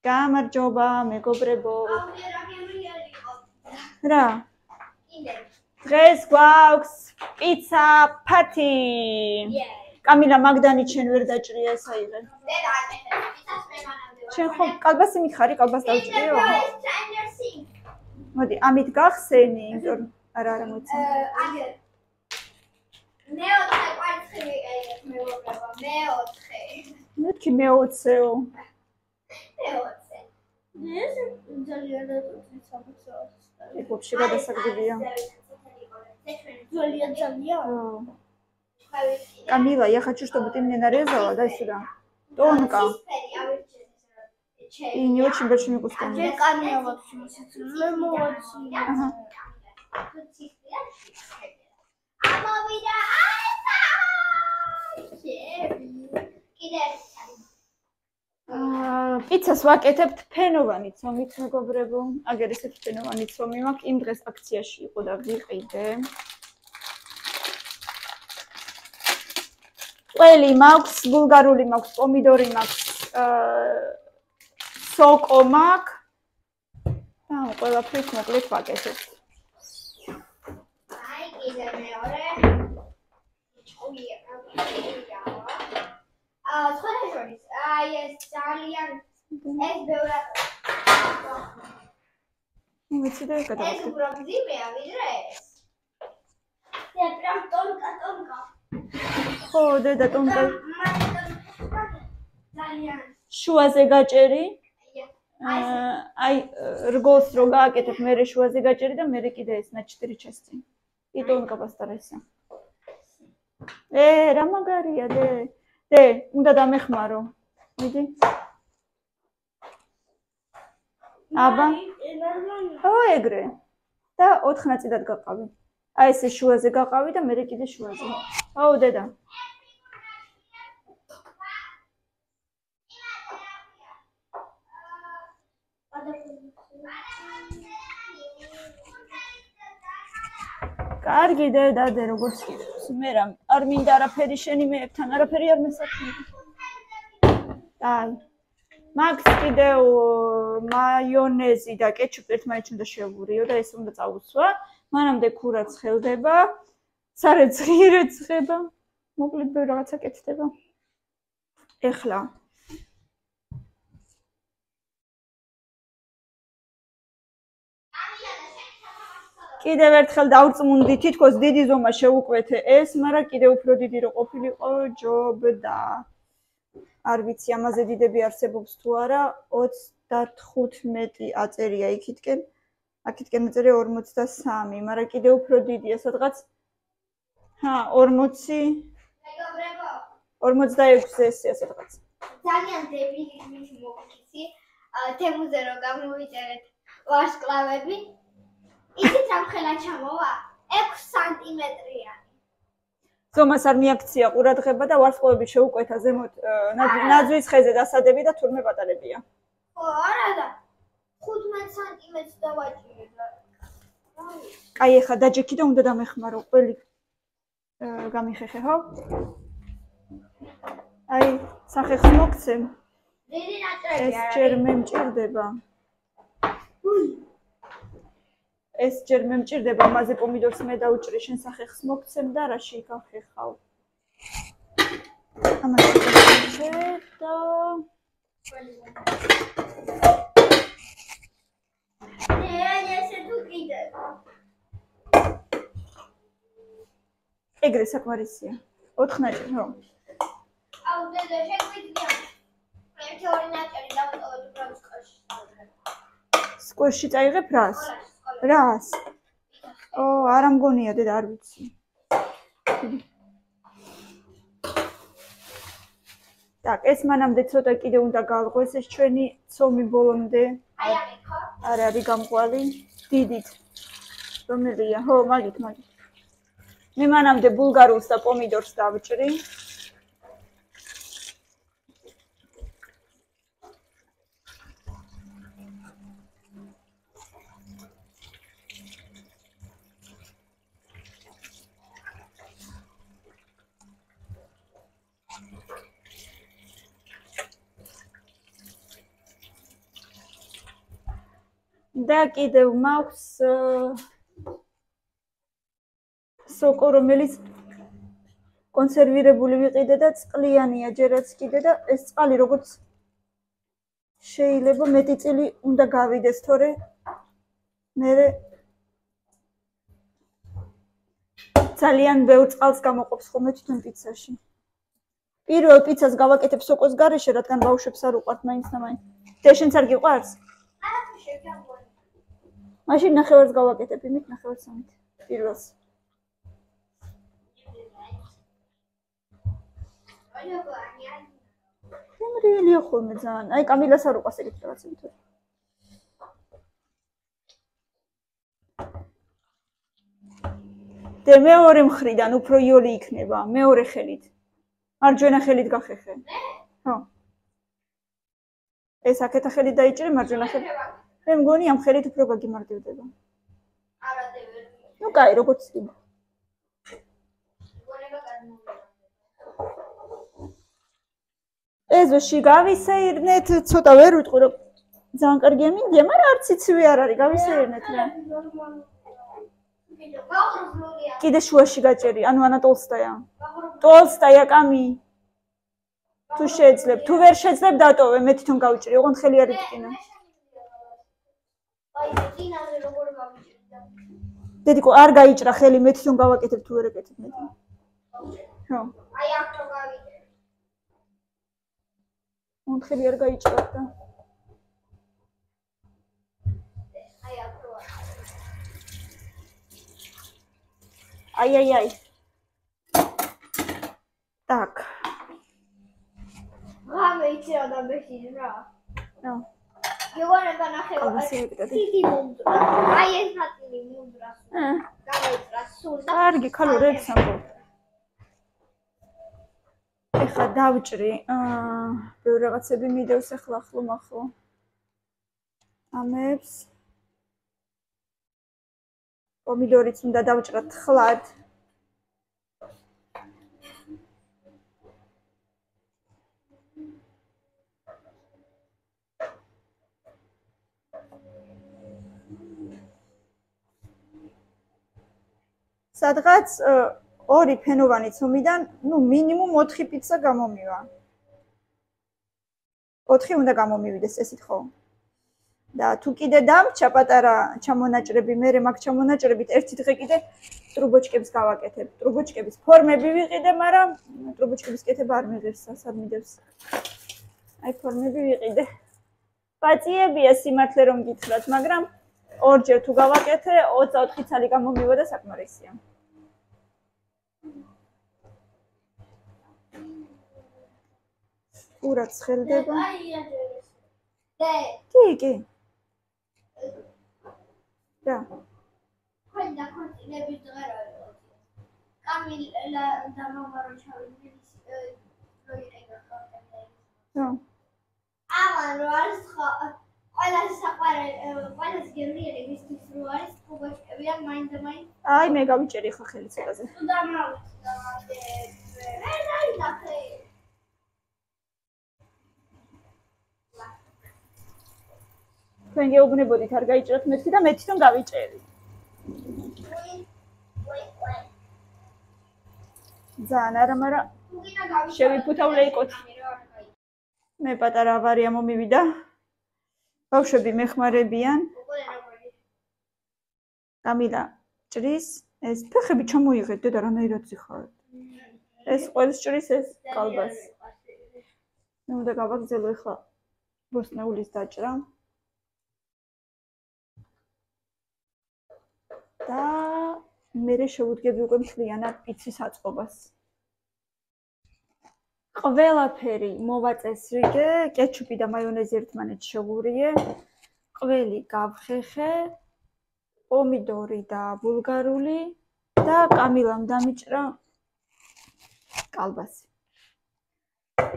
გამარჯობა, მეგობრებო. რა? დღეს გვაქვს პიცა ფათი. კამილა მაგდანი ჩვენ ვერ დაჭრია ეს აიღე. ჩვენ ხომ კალბასი მიხარი, კალბას დავჭრიო? მოდი, ამით გახსენი, იმიტომ არა მოიცა. მეოთხე კვარცხი ვიყენებ მეგობრებო, მეოთხე. მეთქი მეოცეო. მეოცე. ეს ძალიან დაწუხი სამწუხაროდ. ეს ვაფშე გადასაგდებია. ძალიან. Камила, я хочу, чтобы ты мне нарезала, дай сюда. Тонко. И не очень большими кусками. Ага. პიცას ვაკეთებთ ფენოვანი ცომით, მეგობრებო. აგერ ესეთი ფენოვანი ცომი მაქვს, იმ დღეს აქციაში იყო და ვიყიდე. ყველი მაქვს, ბულგარული მაქვს, პომიდორი მაქვს, სოკო მაქვს. და ყველაფრით მოკლედ ვაკეთებთ. აი, კიდე მეორე. სხვადასხვა აი ეს ძალიან ეს ბევრად ვიცი და გადავაკეთე. ეს უფრო მძიმეა ვიდრე ეს. და პრამ ტონკა. ხო, დედა ტონკა. ძალიან შუაზე გაჭერი. აი, რგოლს რო გააკეთებ, მე შუაზე გაჭერი და მე კიდე ეს ნაჭტერი ჩასწი. и ტონკა პასტარესა. რა მაგარია დე. დე, უნდა დამეხმარო. მიდი. აბა. ხო, ეგრე. და 4 ნაწილად გაყავი. აი ესე შუაზე გაყავი და მე კიდე შუაზე. აუ, დედა. კარგი დედა, დე როგორც კიდევს. მე არ მინდა არაფერი შენი მეებთან, არაფერი არ მესაქმე. აი. მაგს კიდევ მაიონეზი და კეჩუპი ერთმანეთში უნდა შევურიო და ეს უნდა წავუსვა. მანამდე ქურა ცხელდება, სარეცხირო ცხება. მოკლედ ბევრ რაღაცა კეთდება. ეხლა კიდევ ერთხელ დავწმუნდი, თითქოს დიდი ზომა შევუკვეთე ეს, მაგრამ კიდევ უფრო დიდი რო ყოფილიყო ჯობდა. არ ვიცი, ამაზე დიდები არსებობს თუ არა, 35 აწერია იქითკენ. აქეთკენ აწერია 43, მაგრამ კიდევ უფრო დიდია, სადღაც 40. მეგობრებო, 46 ესეა სადღაც. ძალიან დებილი მოგიქცი. თემუზე რომ გამოვიწერეთ ვარსკვლავები. იცით რა მხელა ჩამოვა? 6 სანტიმეტრიანი. ზომას არ მიაქცია ყურადღება და ვარსკვლავები შეუკვეთა ზემოთ ნაძვის ხეზე დასადები და თურმე პატარებია. ხო, არა და 15 სანტიმეტრს დავაჭირე. კაი, ეხლა დაჯექი და უნდა დამეხმარო, ყველი გამიხეხე, ხო? აი, სახეხს მოგცემ. დიდი ნაჭრები ეს ჯერ მე მჭირდება. ეს ჯერ მე მჭირდება, ამაზე პომიდორს მე დავუჭრი, შენ სახეხს მოგცემ და რაში გავხეხავ. ამაზე გავხეხე და ესე თუ კიდე. ეგრე საკმარისია. 4 ნაჭრი, ხო? აუ, დედა, შეგვიძლია. ერთი ორი ნაჭრი დავტოვოთ უფრო სკოლაში. სკოლაში წაიღებ რას? რას? არ ამგონია დედა, არ ვიცი. так, ეს მანამდე ცოტა კიდე უნდა გალღოს ეს ჩვენი ცომი ბოლომდე. აი ამით ხო? არ არის გამყვალი. დიდით. რომელია? ხო, მაგით. მე მანამდე ბულგარულს და პომიდორს დავჭრი. და კიდევ მაქვს სოკო, რომელიც კონსერვირებული ვიყიდე და წყლიანია ჯერაც კიდე და ეს წყალი როგორც შეიძლება მეტი წილი უნდა გავიდეს, თორე მე ძალიან ბევრ წყალს გამოყოფს ხოლმე თვითონ პიცაში. პირველ პიცას გავაკეთებ სოკოს გარეშე, რადგან ბავშვებს არ უყვართ მაინც და მაინც. დეშენც არ გიყვარს? მაშინ ნახევარს გავაკეთებ, იმით ნახევარს ამით. პირველს. შემრიელია ხოლმე ძალიან. აი კამილას არ უყვარს ეგეთ რაღაცები თორე. და მეორე მხრიდან უფრო იოლი იქნება, მეორე ხელით. მარჯვენა ხელით გახეხე. ხო. ეს აქეთა ხელით დაიჭრე, მარჯვენა ხელით. მე მგონი ამ ხელით უფრო გაგიმარჯვდება. არა დევერ. ნუ კაი, როგორც იქნება. ეზოში გავისეირნეთ, ცოტა ვერ ვიტყვი რომ ძალიან კარგი ამინდია, მაგრამ არც იცივი არ არის, გავისეირნეთ რა. კიდე შუაში გაჭერი, ანუ ანა ტოლსტაია. ტოლსტაია კამი. თუ შეძლებ, თუ ვერ შეძლებ დატოვე, მე თვითონ გავიჭრი, ოღონდ ხელი არ იტკინა. აი, წინაზე როგორ გავიჭრიდა? დედიკო, არ გაიჭრა ხელი, მე თვითონ გავაკეთებ თუ ვერ ეკეთებ მე. ხო. აი, აქ რო გავიჭრე. ოღონდ ხელი არ გაიჭრა და აი, აქ რო. აი. Так. მამე იცი ადამიანში რა. ნო. გეუბნება ნახევა. დიდი მომძრა. აი ეს ნაწილი მომძრა. გამოიწრა სულ და კარგი, ქალურებს ამბობ. ეხლა დავჭრი, ბევრ რაღაცები მიდევს ახლა ახლო. ამებს. პომიდორიც უნდა დავჭრათ ხლად. სადღაც ორი ფენოვანი ცომიდან, ну, მინიმუმ 4 პიცა გამომივა. 4 უნდა გამომივიდეს ესეთ ხო? და თუ კიდე დამრჩა პატარა ჩამონაჭრები, მე მაგ ჩამონაჭრებით ერთი დღე კიდე ტრუბოჩკებს გავაკეთებ. ტრუბოჩკების ფორმები ვიყიდე, მაგრამ ტრუბოჩკების კეთება არ მიღებს, არ მიდევს. აი ფორმები ვიყიდე. პაციებია სიმართლე რომ გითხრათ, მაგრამ ორჯერ თუ გავაკეთე, 24 ცალი გამომივა და საკმარისია. ურად ცხელდება. კი. და. ხოდა კონტინების დღე რა იყო. კამილა და მამა რო ჩავიდნენ რო იყიდა ხოთემდე. ხო. ამან რო არის ყველა საყვარელი, ყველა გემრიელი ვისთვის რო არის, ტრუბოჩკები ან მაინც. აი მე გავიჭერი ხა ხელი ცოტაზე. და მოვიდა. აი ნახე. თქვენ გეუბნებოდით არ გაიჭრათ მეთქი და მე თვითონ გავიჭერი. ძალიან არა, მაგრამ შევიფუთავ ლეიკოთი. მე პატარა ავარია მომივიდა. ბავშვები მეხმარებიან. კამილა ჭრის, ეს ფეხები ჩამოიღეთ დედა რანაირად ზიხართ. ეს ყველს ჭრის ეს კალბას. მე უნდა გავაგზელო ახლა ბოსნეულის დაჭრა. და მერე შევუდგები უკვე მთლიანად პიცის აწყობას. ყველაფერი მოვაწესრიგე, კეჩუპი და მაიონეზი ერთმანეთს შევურიე, ყველი გავხეხე, პომიდორი და ბულგარული და კამილამ დამიჭრა კალბასი.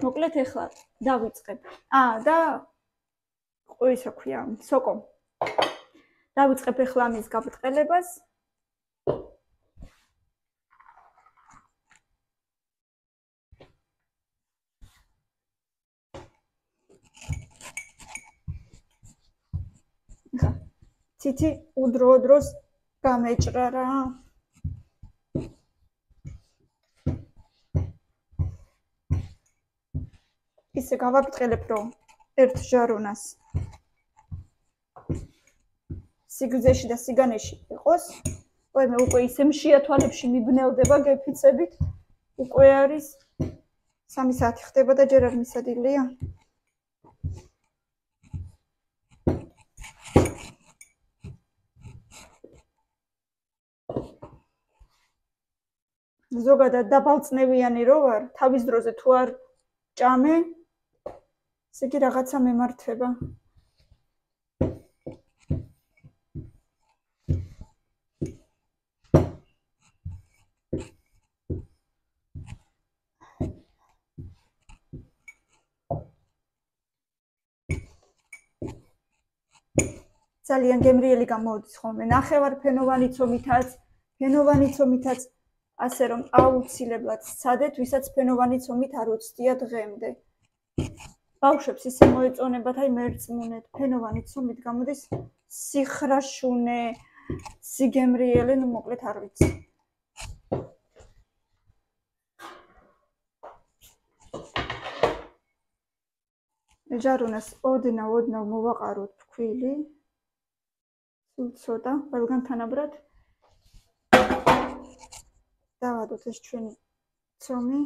მოკლედ ახლა დავიწყებ. და ისა ქვია, სოკო. დავიწყებ ახლა ამის გაბრტყელებას. ისეთი უდროოდროს გამეჭრა რა. ისე გავაბრწყელებ, რომ ერთ ჟარონას სიგრძეში და სიგანეში იყოს. მე უკვე ისე მშია თვალებში მიბნელდება გეფიცებით. უკვე არის 3 საათი ხდება და ჯერ არ მისადილია. ზოგადად დაბალწნევიანი რო ვარ, თავის დროზე თუ არ ჭამე, ესე იგი რაღაცა მემართება. ძალიან გემრიელი გამოდის ხოლმე. ნახევარფენოვანი ცომითაც, ასე რომ აუცილებლად სცადეთ, ვისაც ფენოვანი ცომით არ უცდია დღემდე. ბავშვებს ისე მოეწონებათ, აი მერწმუნეთ, ფენოვანი ცომით გამოდის სიხრაშუნე, სიგემრიელი, ნუ მოკლედ არ ვიცი. ჟარონას ოდნავ მოვაყაროთ ფქვილი. ცოტა, ყველგან თანაბრად. დავადოთ ეს ჩვენი ცომი.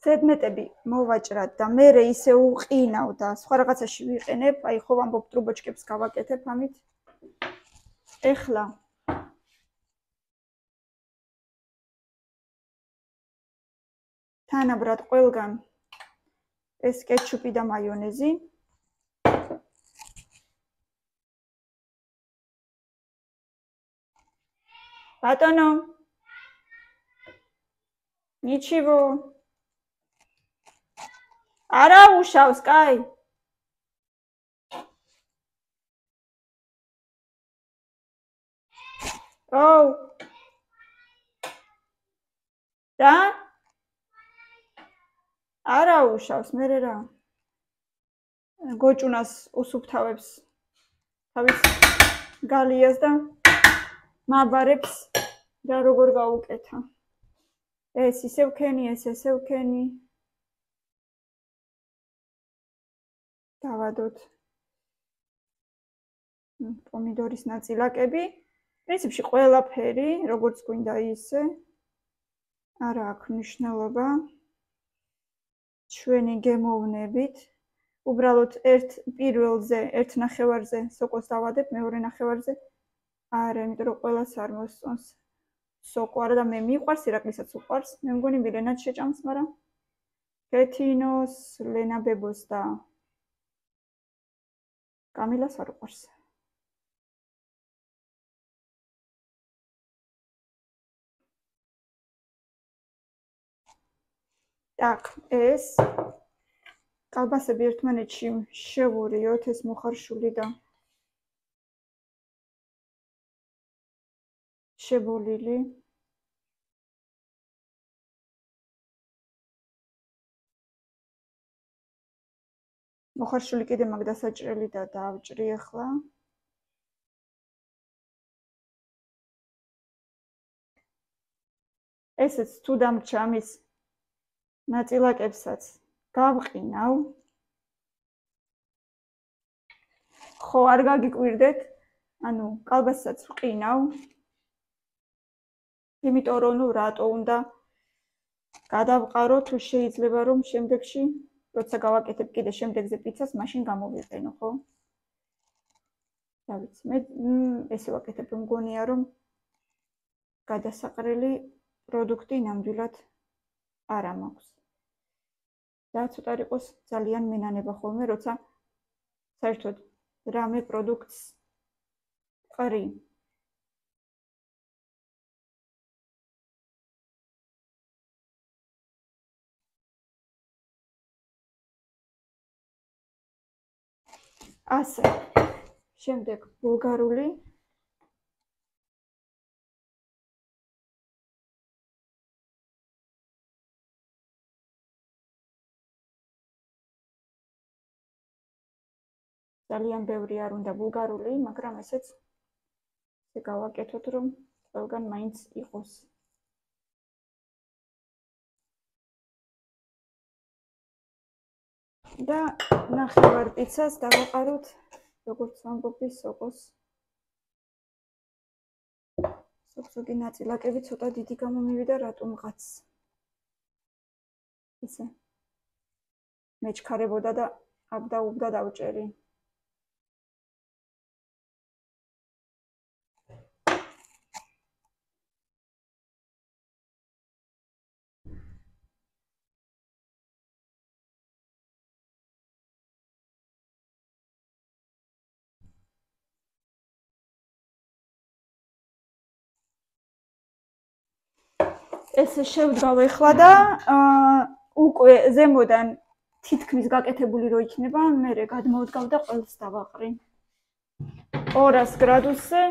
ზედმეტები მოვაჭრათ და მე ისე უყინავ და სხვა რაღაცაში ვიყენებ, აი ხო ვამბობ ტრუბოჩკებს გავაკეთებ ამით. ეხლა თანაბრად ყველგან ეს კეჩუპი და მაიონეზი. ბატონო. ნიჩივო. არა უშავს, კაი. ოუ. რა? არა უშავს, მე რა. გოჭუნას უსუფთავებს თავის გალიას და მაბარებს და როგორ გაუკეთა. ეს ისე ვქენი, ეს ესე ვქენი. დავადოთ პომიდორის ნაწილაკები. პრინციპში ყველაფერი, როგორც გვინდა ისე. არა აქვს მნიშვნელობა. ჩვენი გემოვნებით. უბრალოდ პირველზე, ერთ ნახევარზე სოკოს დავადებ, მეორე ნახევარზე არა, იმიტომ რომ ყველას არ მოსწონს სოკო. არა და მე მიყვარს, ირაკლისაც უყვარს. მე მგონი მილენაც შეჭამს, მაგრამ კეთინოს, ლენა ბებოს და კამილას არ უყვარს. так, ეს კალბასები ერთმანეთში შევურიოთ, ეს მოხარშული და შებოლილი. მოხარშული კიდე მაგ დასაჭრელი და დავჭრი ახლა. ესეც თუ დამრჩა ამის ნაწილაკებსაც გავყინავ. ხო, არ გაგიკვირდეთ, ანუ კალბასსაც ვყინავ. იმიტომ რომ ნუ რატო უნდა გადავყარო, თუ შეიძლება რომ შემდეგში როცა გავაკეთებ კიდე შემდეგზე პიცას, მაშინ გამოვიყენო, ხო? რა ვიცი, მე ესე ვაკეთებ, მგონია რომ გადასაყრელი პროდუქტი ნამდვილად არ მაქვს. და ცოტა იყოს ძალიან მენანება ხოლმე, როცა საერთოდ რამე პროდუქტს ყრი. ასე. შემდეგ ბულგარული. ძალიან ბევრი არ უნდა ბულგარული, მაგრამ ესეც გავაკეთოთ, რომ ყველგან მაინც იყოს. და ნახევარ პიცას დავაყაროთ, როგორც ვამბობდი, სოკოს. ზოგი ნაწილაკები ცოტა დიდი გამომივიდა, რატომღაც. ისე მეჩქარებოდა და აბდაუბდა დავჭერი. ესე შევდგავ ახლა და უკვე ზემოდან თითქმის გაკეთებული რო იქნება, მერე გადმოვდგავ და ყველს დავაყრი. 200 გრადუსზე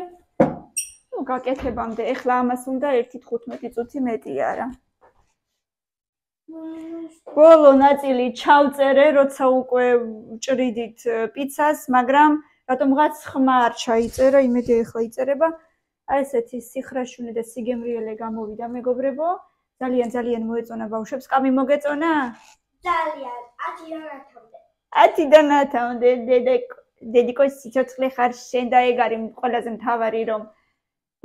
გაკეთებამდე. ეხლა ამას უნდა 1-15 წუთი მეტი არა. ბოლო ნაწილი ჩავწერე, როცა უკვე ჭრიდით პიცას, მაგრამ რატომღაც ხმა არ ჩაიწერა, იმედი ეხლა იწერება. აი ესეთი სიხრაშუნე და სიგემრიელე გამოვიდა, მეგობრებო. ძალიან მოეწონა ბავშვებს. კამი მოგეწონა? ძალიან 10-დან 10-დან 10-მდე. დედიკოს სიცოცხლე ხარ შენ და ეგ არის ყველაზე მთავარი, რომ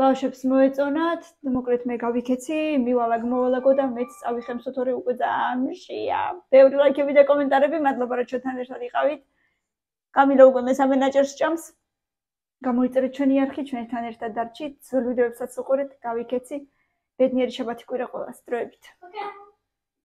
ბავშვებს მოეწონათ. მოკლედ მე გავიქეცი, მოვალაგო და მეც წავიხემსო, თორე უკვე ძალიან მშია. ბევრი ლაიქები და კომენტარები, მადლობა რომ ჩვენთან ერთად იყავით. კამილა უკვე მესამე ნაჭერს ჭამს. გამოიწერეთ ჩვენი არხი, ჩვენთან ერთად დარჩით, ძველ ვიდეოებსაც უყურეთ, გავიქეცი. ბედნიერი შაბათი კვირა ყველას, დროებით.